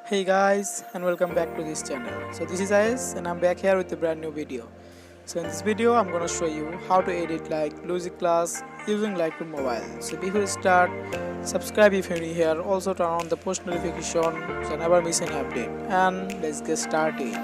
Hey guys, and welcome back to this channel. So this is Ayes and I'm back here with a brand new video. So in this video I'm gonna show you how to edit like music class using Lightroom mobile. So before we start, subscribe if you're new here, also turn on the post notification so never miss any update, and let's get started.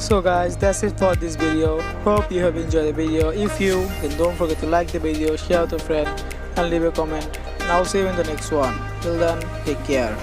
So guys, that's it for this video. Hope you have enjoyed the video. If you, then don't forget to like the video, share with a friend and leave a comment. And I'll see you in the next one. Till then, take care.